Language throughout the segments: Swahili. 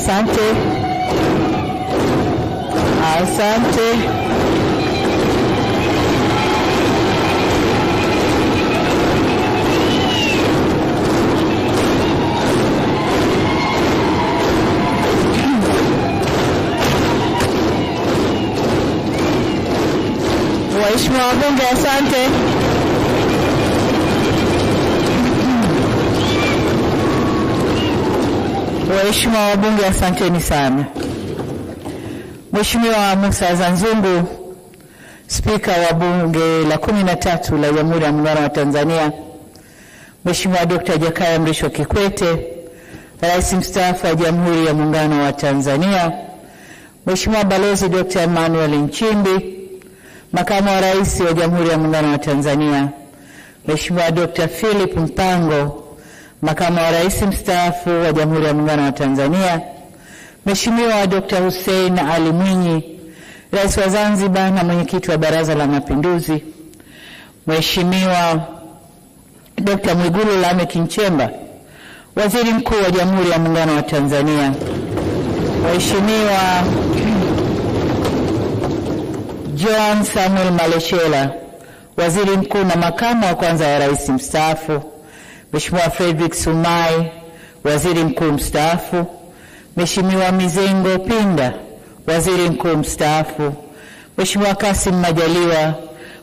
Asante. Asante. Waheshimiwa wabunge, asante. Waheshimiwa wabunge, asanteni sana. Mheshimiwa Musa Zanzungu, Spika wa Bunge la 13 la Jamhuri ya Muungano wa Tanzania, Mheshimiwa Dr. Jakaya Mrisho Kikwete, Rais mstaafu wa Jamhuri ya Muungano wa Tanzania, Mheshimiwa Balozi Dr. Emmanuel Nchimbi, Makamu wa Rais wa Jamhuri ya Muungano wa Tanzania, Mheshimiwa Dr. Philip Mpango, Makamu wa Rais mstaafu wa Jamhuri ya Muungano wa Tanzania, Mheshimiwa Dr. Hussein Ali Mwinyi, Rais wa Zanzibar na Mwenyekiti wa Baraza la Mapinduzi, Mheshimiwa Dr. Mwigulu Lameck Nchemba, Waziri Mkuu wa Jamhuri ya Muungano wa Tanzania, Mheshimiwa John Samuel Malechela, Waziri Mkuu na Makamu wa Kwanza wa Rais mstaafu, Mheshimiwa Frederick Sumaye, Waziri Mkuu mstaafu, Mheshimiwa Mizengo Pinda, Waziri Mkuu mstaafu, Mheshimiwa Kassim Majaliwa,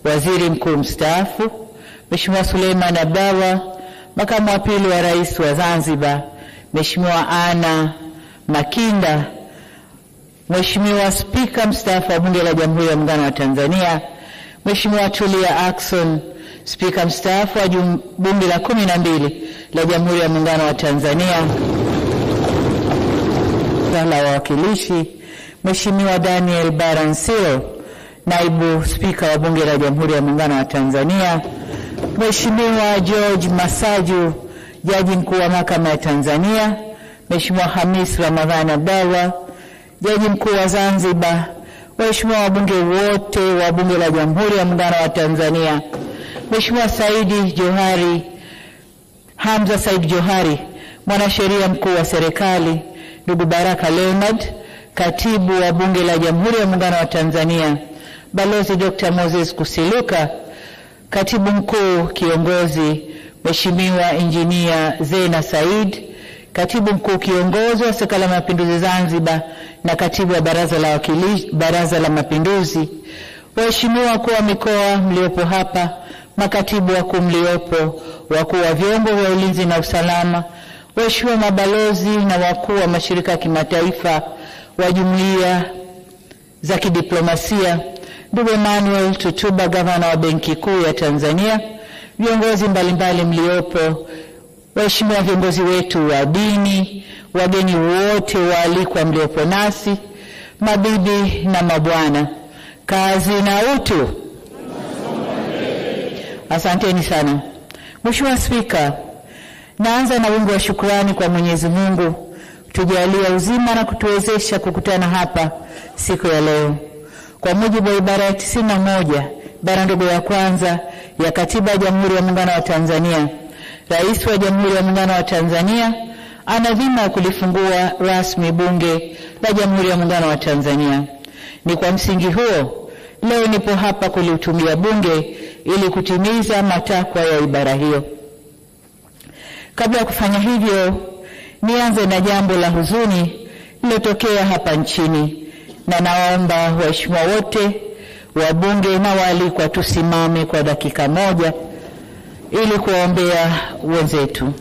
Waziri Mkuu mstaafu, Mheshimiwa Suleiman Abdallah, Makamu wa Pili wa Rais wa Zanzibar, Mheshimiwa Anna Makinda, Mheshimiwa Spika mstaafu wa Bunge la Jamhuri ya Muungano wa Tanzania, Mheshimiwa Tulia Ackson, Spika mstaafu wa Bunge la 12 la Jamhuri ya Muungano wa Tanzania, la Wawakilishi, Mheshimiwa Daniel Baransilo, Naibu Spika wa Bunge la Jamhuri ya Muungano wa Tanzania, Mheshimiwa George Masaju, Jaji Mkuu wa Mahakama ya Tanzania, Mheshimiwa Hamis Ramadhani Abdallah, Jaji Mkuu wa Zanzibar, waheshimiwa wabunge wote wa Bunge la Jamhuri ya Muungano wa Tanzania, Mheshimiwa Hamza Said Johari, Mwanasheria Mkuu wa Serikali, ndugu Baraka Leonard, Katibu wa Bunge la Jamhuri ya Muungano wa Tanzania, Balozi Dr. Moses Kusiluka, Katibu Mkuu Kiongozi Mheshimiwa Injinia Zena Said, Katibu Mkuu Kiongozi wa Serikali ya Mapinduzi Zanzibar na Katibu wa Baraza la Mapinduzi, waheshimiwa wakuu wa mikoa mliopo hapa, makatibu wakuu mliopo, wakuu wa vyombo vya ulinzi na usalama, waheshimiwa mabalozi na wakuu wa mashirika ya kimataifa, wa jumuiya za kidiplomasia, ndugu Emmanuel Tutuba, Gavana wa Benki Kuu ya Tanzania, viongozi mbalimbali mliopo, waheshimiwa viongozi wetu wa dini, wageni wote waalikwa mliopo nasi, mabibi na mabwana, kazi na utu. Asanteni sana. Mheshimiwa Spika, naanza na wimbo wa shukrani kwa Mwenyezi Mungu kutujalia uzima na kutuwezesha kukutana hapa siku ya leo. Kwa mujibu wa ibara ya 91, ibara ndogo ya kwanza ya Katiba ya Jamhuri ya Muungano wa Tanzania, Rais wa Jamhuri ya Muungano wa Tanzania ana dhima ya kulifungua rasmi Bunge la Jamhuri ya Muungano wa Tanzania. Ni kwa msingi huo leo nipo hapa kulitumia Bunge ili kutimiza matakwa ya ibara hiyo. Kabla ya kufanya hivyo, nianze na jambo la huzuni lililotokea hapa nchini, na naomba waheshimiwa wote wabunge na waalikwa tusimame kwa dakika moja ili kuombea wenzetu.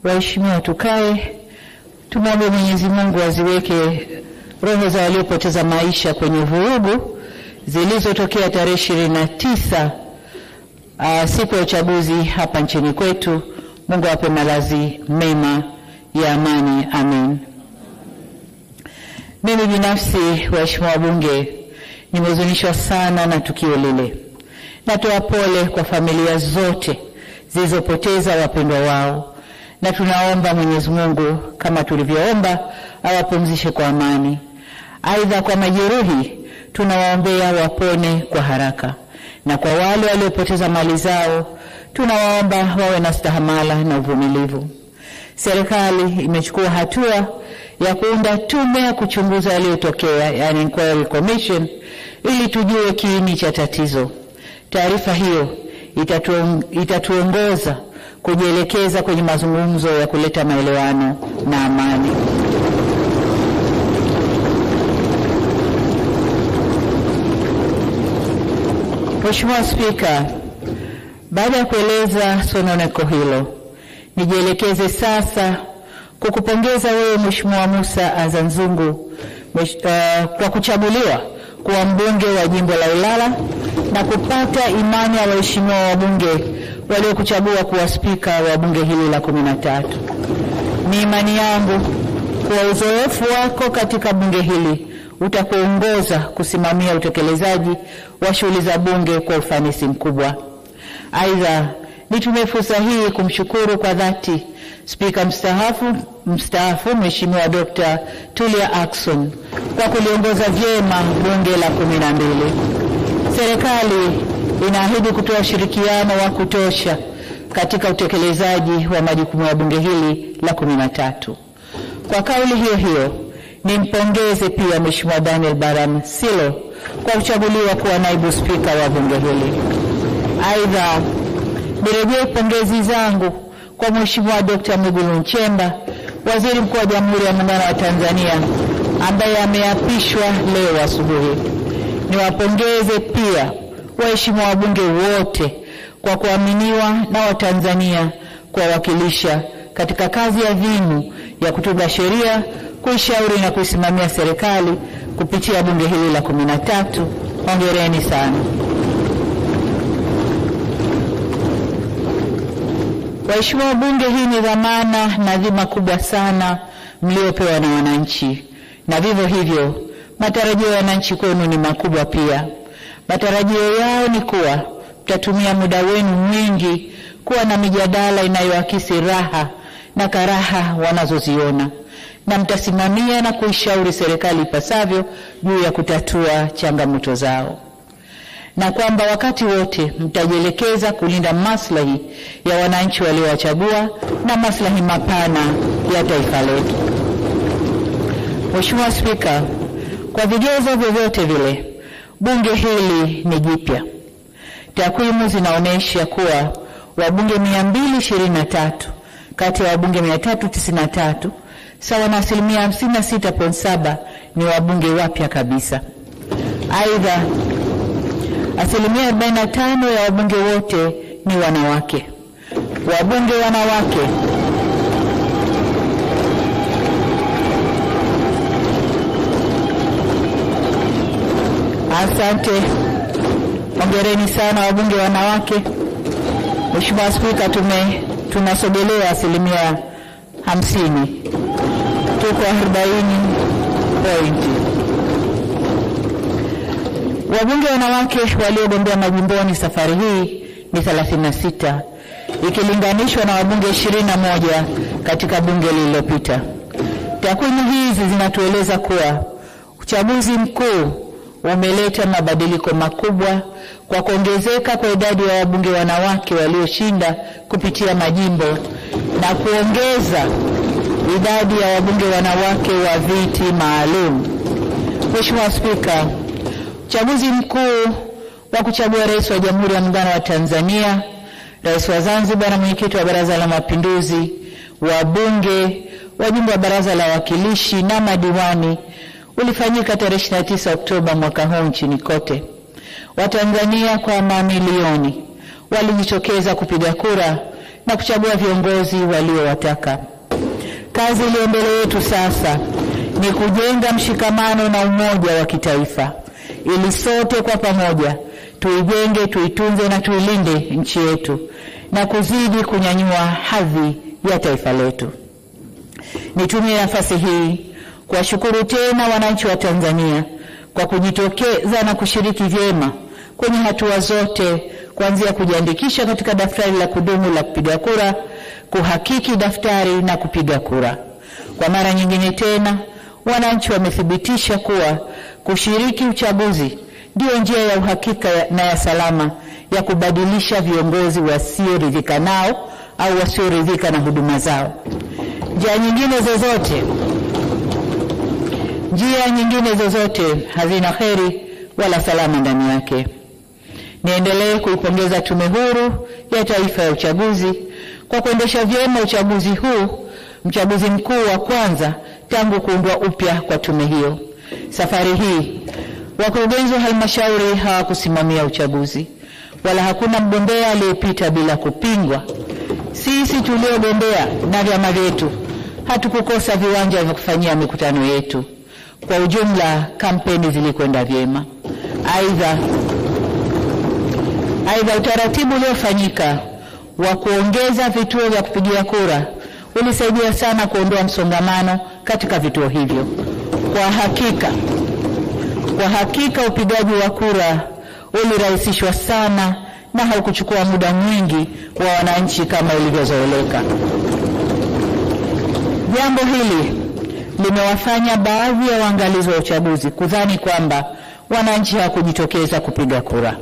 Waheshimiwa, tukae tumwombe Mwenyezi Mungu aziweke roho za waliopoteza maisha kwenye vurugu zilizotokea tarehe 29 siku ya uchaguzi hapa nchini kwetu. Mungu awape malazi mema ya amani. Amen. Mimi binafsi, waheshimiwa wabunge, nimehuzunishwa sana na tukio lile. Natoa pole kwa familia zote zilizopoteza wapendwa wao, na tunaomba Mwenyezi Mungu kama tulivyoomba awapumzishe kwa amani. Aidha, kwa majeruhi tunawaombea wapone kwa haraka, na kwa wale waliopoteza mali zao tunawaomba wawe na stahamala na uvumilivu. Serikali imechukua hatua ya kuunda tume ya kuchunguza yaliyotokea, yani inquiry commission, ili tujue kiini cha tatizo. Taarifa hiyo itatuongoza kujielekeza kwenye mazungumzo ya kuleta maelewano na amani. Mheshimiwa Spika, baada ya kueleza sononeko hilo, nijielekeze sasa kukupongeza wewe Mheshimiwa Musa Azzan Zungu kwa kuchaguliwa kuwa mbunge wa jimbo la Ilala na kupata imani ya waheshimiwa wabunge waliokuchagua kuwa spika wa bunge hili la 13. Ni imani yangu kuwa uzoefu wako katika bunge hili utakuongoza kusimamia utekelezaji wa shughuli za bunge kwa ufanisi mkubwa. Aidha, nitumie fursa hii kumshukuru kwa dhati Spika mstaafu Mheshimiwa Dr. Tulia Ackson kwa kuliongoza vyema bunge la 12. Serikali inaahidi kutoa ushirikiano wa kutosha katika utekelezaji wa majukumu ya bunge hili la 13. Kwa kauli hiyo hiyo, nimpongeze pia Mheshimiwa Daniel Baram Silo kwa kuchaguliwa kuwa naibu spika wa bunge hili. Aidha, nirejee pongezi zangu kwa Mheshimiwa Dr. Mwigulu Nchemba, Waziri Mkuu wa Jamhuri ya Muungano wa Tanzania, ambaye ameapishwa leo asubuhi. Niwapongeze pia waheshimiwa wabunge wote kwa kuaminiwa na Watanzania kuwawakilisha katika kazi ya adhimu ya kutunga sheria, kuishauri na kuisimamia serikali kupitia bunge hili la 13. Hongereni sana. Waheshimiwa wabunge, hii ni dhamana na dhima kubwa sana mliopewa na wananchi, na vivyo hivyo matarajio ya wananchi kwenu ni makubwa pia. Matarajio yao ni kuwa mtatumia muda wenu mwingi kuwa na mijadala inayoakisi raha na karaha wanazoziona, na mtasimamia na kuishauri serikali ipasavyo juu ya kutatua changamoto zao, na kwamba wakati wote mtajielekeza kulinda maslahi ya wananchi waliowachagua na maslahi mapana ya taifa letu. Mheshimiwa Spika, kwa vigezo vyovyote vile, bunge hili ni jipya. Takwimu zinaonyesha kuwa wabunge 223 kati ya wabunge 393, sawa na 56.7%, ni wabunge wapya kabisa. Aidha, 45% ya wabunge wote ni wanawake. Wabunge wanawake asante, hongereni sana wabunge wanawake. Mheshimiwa Spika, tunasogelea 50%. Tuko 40 point. Wabunge wanawake waliogombea majimboni safari hii ni 36, ikilinganishwa na wabunge 21 katika bunge lililopita. Takwimu hizi zinatueleza kuwa uchaguzi mkuu umeleta mabadiliko makubwa kwa kuongezeka kwa idadi ya wabunge wanawake walioshinda kupitia majimbo na kuongeza idadi ya wabunge wanawake wa viti maalum. Mheshimiwa Spika, uchaguzi mkuu wa kuchagua rais wa Jamhuri ya Muungano wa Tanzania, rais wa Zanzibar na mwenyekiti wa Baraza la Mapinduzi, wabunge, wajumbe wa Baraza la Wawakilishi na madiwani ulifanyika tarehe 29 Oktoba mwaka huu nchini kote. Watanzania kwa mamilioni walijitokeza kupiga kura na kuchagua viongozi waliowataka. Kazi iliyo mbele yetu sasa ni kujenga mshikamano na umoja wa kitaifa, ili sote kwa pamoja tuijenge, tuitunze na tuilinde nchi yetu na kuzidi kunyanyua hadhi ya taifa letu. Nitumie nafasi hii kuwashukuru tena wananchi wa Tanzania kwa kujitokeza na kushiriki vyema kwenye hatua zote kuanzia kujiandikisha katika daftari la kudumu la kupiga kura, kuhakiki daftari na kupiga kura. Kwa mara nyingine tena, wananchi wamethibitisha kuwa kushiriki uchaguzi ndio njia ya uhakika na ya salama ya kubadilisha viongozi wasioridhika nao au wasioridhika na huduma zao. Njia nyingine zozote hazina kheri wala salama ndani yake. Niendelee kuipongeza Tume Huru ya Taifa ya Uchaguzi kwa kuendesha vyema uchaguzi huu, mchaguzi mkuu wa kwanza tangu kuundwa upya kwa tume hiyo. Safari hii wakurugenzi wa halmashauri hawakusimamia uchaguzi, wala hakuna mgombea aliyepita bila kupingwa. Sisi tuliogombea na vyama vyetu hatukukosa viwanja vya kufanyia mikutano yetu. Kwa ujumla, kampeni zilikwenda vyema. Aidha, utaratibu uliofanyika wa kuongeza vituo vya kupigia kura ulisaidia sana kuondoa msongamano katika vituo hivyo. Kwa hakika upigaji wa kura ulirahisishwa sana na haukuchukua muda mwingi wa wananchi kama ilivyozoeleka. Jambo hili limewafanya baadhi ya waangalizi wa uchaguzi kudhani kwamba wananchi hawakujitokeza kupiga kura.